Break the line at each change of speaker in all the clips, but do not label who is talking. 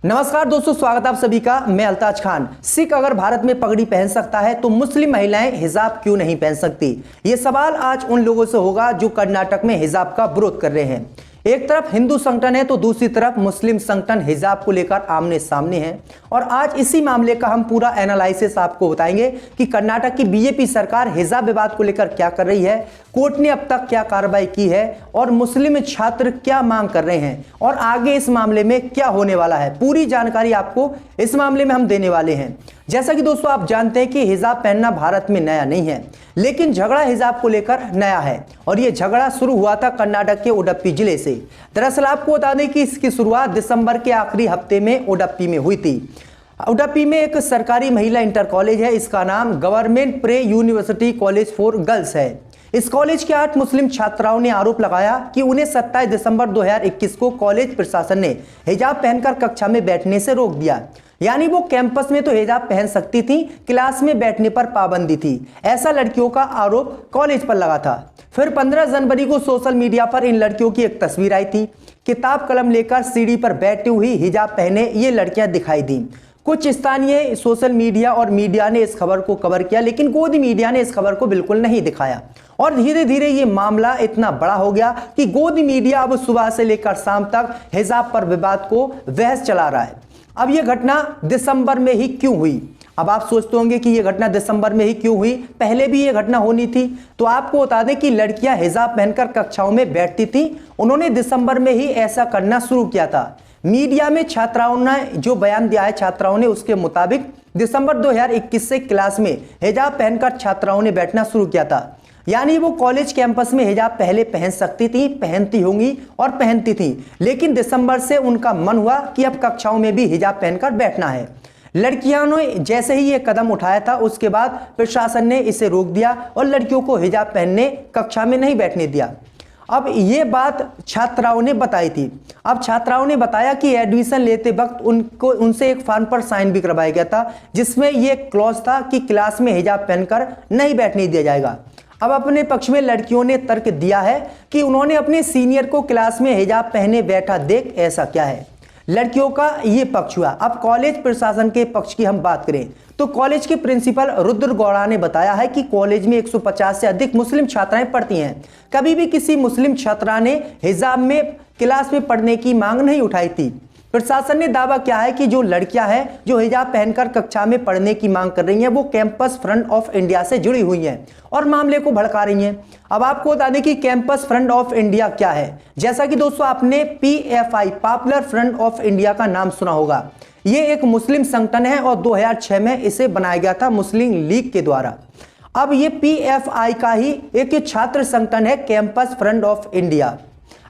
नमस्कार दोस्तों, स्वागत आप सभी का। मैं अल्ताज खान। सिख अगर भारत में पगड़ी पहन सकता है तो मुस्लिम महिलाएं हिजाब क्यों नहीं पहन सकती? ये सवाल आज उन लोगों से होगा जो कर्नाटक में हिजाब का विरोध कर रहे हैं। एक तरफ हिंदू संगठन है तो दूसरी तरफ मुस्लिम संगठन हिजाब को लेकर आमने सामने है। और आज इसी मामले का हम पूरा एनालिसिस आपको बताएंगे कि कर्नाटक की बीजेपी सरकार हिजाब विवाद को लेकर क्या कर रही है, कोर्ट ने अब तक क्या कार्रवाई की है और मुस्लिम छात्र क्या मांग कर रहे हैं और आगे इस मामले में क्या होने वाला है। पूरी जानकारी आपको इस मामले में हम देने वाले हैं। जैसा कि दोस्तों आप जानते हैं कि हिजाब पहनना भारत में नया नहीं है, लेकिन झगड़ा हिजाब को लेकर नया है और यह झगड़ा शुरू हुआ था कर्नाटक के उडुपी जिले से। दरअसल आपको बता दें कि इसकी शुरुआत दिसंबर के आखिरी हफ्ते में उडुपी में हुई थी। उडुपी में एक सरकारी महिला इंटर कॉलेज है, इसका नाम गवर्नमेंट प्रे यूनिवर्सिटी कॉलेज फॉर गर्ल्स है। इस कॉलेज के 8 मुस्लिम छात्राओं ने आरोप लगाया कि उन्हें 27 दिसंबर 2021 को कॉलेज प्रशासन ने हिजाब पहनकर कक्षा में बैठने से रोक दिया। यानी वो कैंपस में तो हिजाब पहन सकती थी, क्लास में बैठने पर पाबंदी थी, ऐसा लड़कियों का आरोप कॉलेज पर लगा था। फिर 15 जनवरी को सोशल मीडिया पर इन लड़कियों की एक तस्वीर आई थी। किताब कलम लेकर सीढ़ी पर बैठी हुई हिजाब पहने ये लड़कियां दिखाई दी। कुछ स्थानीय सोशल मीडिया और मीडिया ने इस खबर को कवर किया, लेकिन गोदी मीडिया ने इस खबर को बिल्कुल नहीं दिखाया। और धीरे धीरे ये मामला इतना बड़ा हो गया कि गोदी मीडिया अब सुबह से लेकर शाम तक हिजाब पर विवाद को बहस चला रहा है। अब यह घटना दिसंबर में ही क्यों हुई? अब आप सोचते होंगे कि यह घटना दिसंबर में ही क्यों हुई, पहले भी यह घटना होनी थी। तो आपको बता दें कि लड़कियां हिजाब पहनकर कक्षाओं में बैठती थी, उन्होंने दिसंबर में ही ऐसा करना शुरू किया था। मीडिया में छात्राओं ने जो बयान दिया है, छात्राओं ने, उसके मुताबिक दिसंबर 2021 से क्लास में हिजाब पहनकर छात्राओं ने बैठना शुरू किया था। यानी वो कॉलेज कैंपस में हिजाब पहले पहन सकती थी, पहनती होंगी और पहनती थी, लेकिन दिसंबर से उनका मन हुआ कि अब कक्षाओं में भी हिजाब पहनकर बैठना है। लड़कियों ने जैसे ही ये कदम उठाया था, उसके बाद प्रशासन ने इसे रोक दिया और लड़कियों को हिजाब पहनने कक्षा में नहीं बैठने दिया। अब ये बात छात्राओं ने बताई थी। अब छात्राओं ने बताया कि एडमिशन लेते वक्त उनसे एक फॉर्म पर साइन भी करवाया गया था, जिसमें ये क्लॉज था कि क्लास में हिजाब पहनकर नहीं बैठने दिया जाएगा। अब अपने पक्ष में लड़कियों ने तर्क दिया है कि उन्होंने अपने सीनियर को क्लास में हिजाब पहने बैठा देख ऐसा क्या है। लड़कियों का ये पक्ष हुआ। अब कॉलेज प्रशासन के पक्ष की हम बात करें तो कॉलेज के प्रिंसिपल रुद्र गौड़ा ने बताया है कि कॉलेज में 150 से अधिक मुस्लिम छात्राएं पढ़ती हैं। कभी भी किसी मुस्लिम छात्रा ने हिजाब में क्लास में पढ़ने की मांग नहीं उठाई थी। प्रशासन ने दावा किया है कि जो लड़कियां हैं जो हिजाब पहनकर कक्षा में पढ़ने की मांग कर रही हैं, वो कैंपस फ्रंट ऑफ इंडिया से जुड़ी हुई हैं और मामले को भड़का रही हैं। अब आपको बता दें कि कैंपस फ्रंट ऑफ इंडिया क्या है। जैसा कि दोस्तों आपने PFI popular front of India का नाम सुना होगा। ये एक मुस्लिम संगठन है और 2006 में इसे बनाया गया था मुस्लिम लीग के द्वारा। अब ये PFI का ही एक छात्र संगठन है कैंपस फ्रंट ऑफ इंडिया।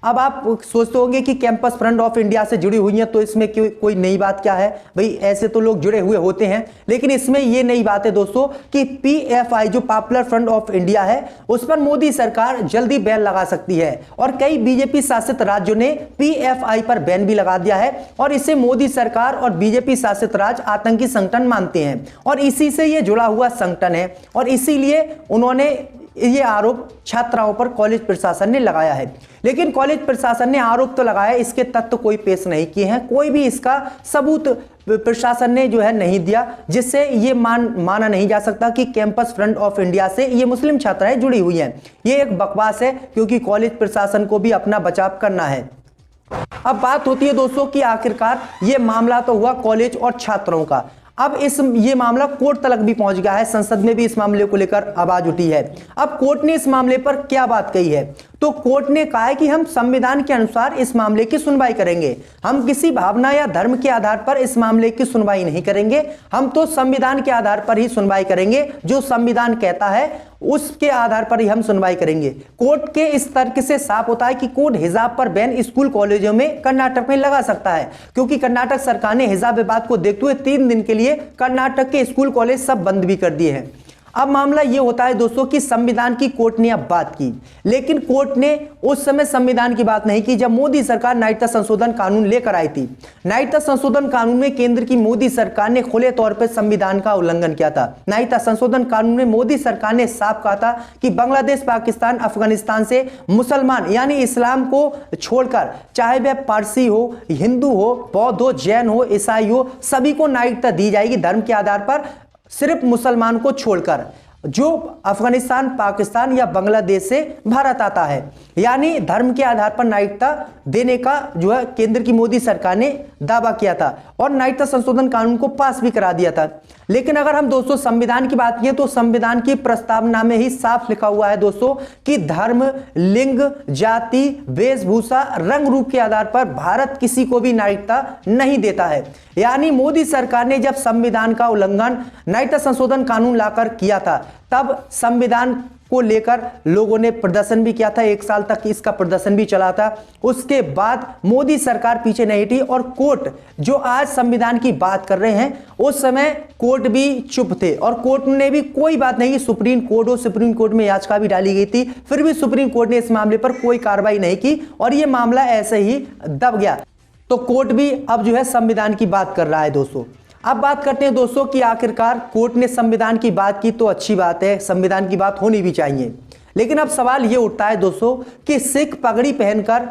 अब आप सोचते होंगे कि कैंपस फ्रंट ऑफ इंडिया से जुड़ी हुई हैं तो इसमें कोई नई बात क्या है भाई, ऐसे तो लोग जुड़े हुए होते हैं। लेकिन इसमें ये नई बात है दोस्तों कि PFI जो पॉपुलर फ्रंट ऑफ इंडिया है, उस पर मोदी सरकार जल्दी बैन लगा सकती है और कई बीजेपी शासित राज्यों ने PFI पर बैन भी लगा दिया है और इसे मोदी सरकार और बीजेपी शासित राज्य आतंकी संगठन मानते हैं और इसी से ये जुड़ा हुआ संगठन है और इसीलिए उन्होंने ये आरोप छात्राओं पर कॉलेज प्रशासन ने लगाया है। लेकिन कॉलेज प्रशासन ने आरोप तो लगाया, इसके तथ्य कोई पेश नहीं किए हैं, कोई भी इसका सबूत प्रशासन ने जो है नहीं दिया, जिससे ये माना नहीं जा सकता कि कैंपस फ्रंट ऑफ इंडिया से ये मुस्लिम छात्राएं जुड़ी हुई हैं। ये एक बकवास है, क्योंकि कॉलेज प्रशासन को भी अपना बचाव करना है। अब बात होती है दोस्तों कि आखिरकार ये मामला तो हुआ कॉलेज और छात्रों का। अब ये मामला कोर्ट तक भी पहुंच गया है, संसद में भी इस मामले को लेकर आवाज उठी है। अब कोर्ट ने इस मामले पर क्या बात कही है? तो कोर्ट ने कहा है कि हम संविधान के अनुसार इस मामले की सुनवाई करेंगे, हम किसी भावना या धर्म के आधार पर इस मामले की सुनवाई नहीं करेंगे, हम तो संविधान के आधार पर ही सुनवाई करेंगे। जो संविधान कहता है उसके आधार पर ही हम सुनवाई करेंगे। कोर्ट के इस तर्क से साफ होता है कि कोर्ट हिजाब पर बैन स्कूल कॉलेजों में कर्नाटक में लगा सकता है, क्योंकि कर्नाटक सरकार ने हिजाब विवाद को देखते हुए 3 दिन के लिए कर्नाटक के स्कूल कॉलेज सब बंद भी कर दिए हैं। अब मामला यह होता है दोस्तों कि संविधान की कोर्ट ने अब बात की, लेकिन कोर्ट ने उस समय संविधान की बात नहीं की जब मोदी सरकार नागरिकता संशोधन कानून लेकर आई थी। नागरिकता संशोधन कानून में केंद्र की मोदी सरकार ने खुले तौर पर संविधान का उल्लंघन किया था। नागरिकता संशोधन कानून में मोदी सरकार ने साफ कहा था कि बांग्लादेश, पाकिस्तान, अफगानिस्तान से मुसलमान यानी इस्लाम को छोड़कर चाहे वह पारसी हो, हिंदू हो, बौद्ध हो, जैन हो, ईसाई हो, सभी को नागरिकता दी जाएगी धर्म के आधार पर, सिर्फ मुसलमान को छोड़कर जो अफगानिस्तान, पाकिस्तान या बांग्लादेश से भारत आता है। यानी धर्म के आधार पर नागरिकता देने का जो है केंद्र की मोदी सरकार ने दावा किया था और नागरिकता संशोधन कानून को पास भी करा दिया था। लेकिन अगर हम दोस्तों संविधान की बात करें तो संविधान की प्रस्तावना में ही साफ लिखा हुआ है दोस्तों कि धर्म, लिंग, जाति, वेशभूषा, रंग रूप के आधार पर भारत किसी को भी नागरिकता नहीं देता है। यानी मोदी सरकार ने जब संविधान का उल्लंघन नागरिकता संशोधन कानून लाकर किया था तब संविधान को लेकर लोगों ने प्रदर्शन भी किया था, 1 साल तक इसका प्रदर्शन भी चला था। उसके बाद मोदी सरकार पीछे नहीं हटी और कोर्ट जो आज संविधान की बात कर रहे हैं उस समय कोर्ट भी चुप थे और कोर्ट ने भी कोई बात नहीं, सुप्रीम कोर्ट हो, सुप्रीम कोर्ट में याचिका भी डाली गई थी, फिर भी सुप्रीम कोर्ट ने इस मामले पर कोई कार्रवाई नहीं की और यह मामला ऐसे ही दब गया। तो कोर्ट भी अब जो है संविधान की बात कर रहा है दोस्तों। अब बात करते हैं दोस्तों कि आखिरकार कोर्ट ने संविधान की बात की तो अच्छी बात है, संविधान की बात होनी भी चाहिए, लेकिन अब सवाल यह उठता है दोस्तों कि सिख पगड़ी पहनकर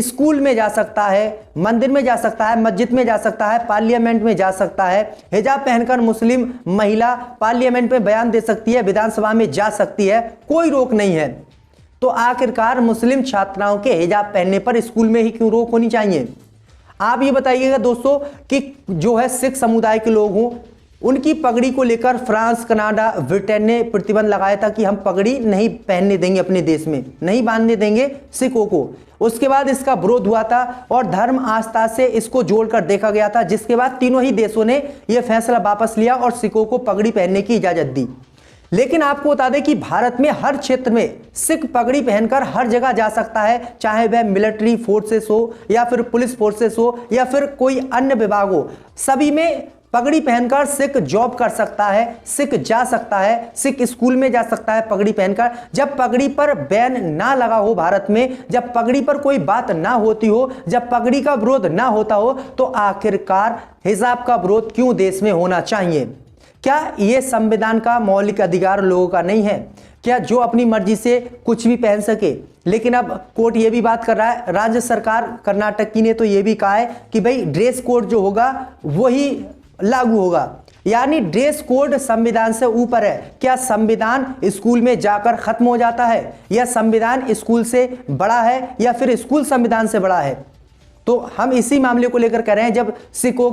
स्कूल में जा सकता है, मंदिर में जा सकता है, मस्जिद में जा सकता है, पार्लियामेंट में जा सकता है, हिजाब पहनकर मुस्लिम महिला पार्लियामेंट में बयान दे सकती है, विधानसभा में जा सकती है, कोई रोक नहीं है। तो आखिरकार मुस्लिम छात्राओं के हिजाब पहनने पर स्कूल में ही क्यों रोक होनी चाहिए? आप ये बताइएगा दोस्तों कि जो है सिख समुदाय के लोग हों, उनकी पगड़ी को लेकर फ्रांस, कनाडा, ब्रिटेन ने प्रतिबंध लगाया था कि हम पगड़ी नहीं पहनने देंगे, अपने देश में नहीं बांधने देंगे सिखों को। उसके बाद इसका विरोध हुआ था और धर्म आस्था से इसको जोड़कर देखा गया था, जिसके बाद तीनों ही देशों ने यह फैसला वापस लिया और सिखों को पगड़ी पहनने की इजाजत दी। लेकिन आपको बता दें कि भारत में हर क्षेत्र में सिख पगड़ी पहनकर हर जगह जा सकता है, चाहे वह मिलिट्री फोर्सेस हो या फिर पुलिस फोर्सेस हो या फिर कोई अन्य विभाग हो, सभी में पगड़ी पहनकर सिख जॉब कर सकता है, सिख जा सकता है, सिख स्कूल में जा सकता है पगड़ी पहनकर। जब पगड़ी पर बैन ना लगा हो भारत में, जब पगड़ी पर कोई बात ना होती हो, जब पगड़ी का विरोध ना होता हो, तो आखिरकार हिजाब का विरोध क्यों देश में होना चाहिए? क्या यह संविधान का मौलिक अधिकार लोगों का नहीं है? क्या जो अपनी मर्जी से कुछ भी पहन सके? लेकिन अब कोर्ट ये भी बात कर रहा है, राज्य सरकार कर्नाटक की ने तो ये भी कहा है कि भाई ड्रेस कोड जो होगा वही लागू होगा, यानी ड्रेस कोड संविधान से ऊपर है। क्या संविधान स्कूल में जाकर खत्म हो जाता है, या संविधान स्कूल से बड़ा है, या फिर स्कूल संविधान से बड़ा है? तो हम इसी मामले को लेकर कह रहे हैं, जब सिखों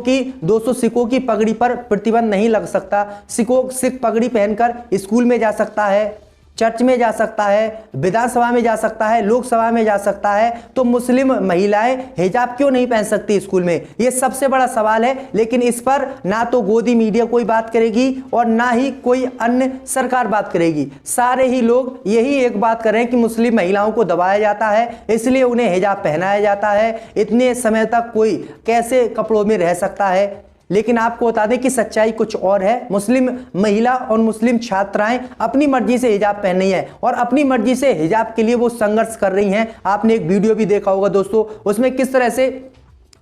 की पगड़ी पर प्रतिबंध नहीं लग सकता, सिख पगड़ी पहनकर स्कूल में जा सकता है, चर्च में जा सकता है, विधानसभा में जा सकता है, लोकसभा में जा सकता है, तो मुस्लिम महिलाएं हिजाब क्यों नहीं पहन सकती स्कूल में? ये सबसे बड़ा सवाल है। लेकिन इस पर ना तो गोदी मीडिया कोई बात करेगी और ना ही कोई अन्य सरकार बात करेगी। सारे ही लोग यही एक बात कर रहे हैं कि मुस्लिम महिलाओं को दबाया जाता है, इसलिए उन्हें हिजाब पहनाया जाता है। इतने समय तक कोई कैसे कपड़ों में रह सकता है? लेकिन आपको बता दें कि सच्चाई कुछ और है। मुस्लिम महिला और मुस्लिम छात्राएं अपनी मर्जी से हिजाब पहन रही हैं और अपनी मर्जी से हिजाब के लिए वो संघर्ष कर रही हैं। आपने एक वीडियो भी देखा होगा दोस्तों, उसमें किस तरह से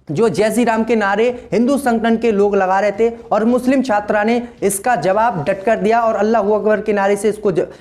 जो जय श्री राम के नारे हिंदू संगठन के लोग लगा रहे थे और मुस्लिम छात्रा ने इसका जवाब डट कर दिया और अल्लाह अकबर के नारे से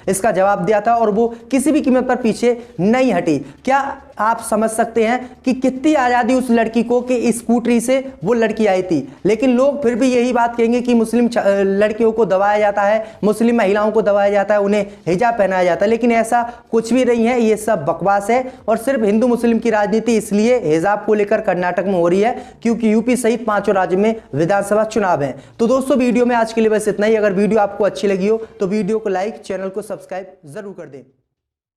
इसका जवाब दिया था और वो किसी भी कीमत पर पीछे नहीं हटी। क्या आप समझ सकते हैं कि कितनी आज़ादी उस लड़की को कि स्कूटरी से वो लड़की आई थी? लेकिन लोग फिर भी यही बात कहेंगे कि मुस्लिम लड़कियों को दबाया जाता है, मुस्लिम महिलाओं को दबाया जाता है, उन्हें हिजाब पहनाया जाता है। लेकिन ऐसा कुछ भी नहीं है, ये सब बकवास है और सिर्फ हिंदू मुस्लिम की राजनीति इसलिए हिजाब को लेकर कर्नाटक में हो रही है क्योंकि यूपी सहित 5 राज्यों में विधानसभा चुनाव है। तो दोस्तों वीडियो में आज के लिए बस इतना ही। अगर वीडियो आपको अच्छी लगी हो तो वीडियो को लाइक, चैनल को सब्सक्राइब जरूर कर दें।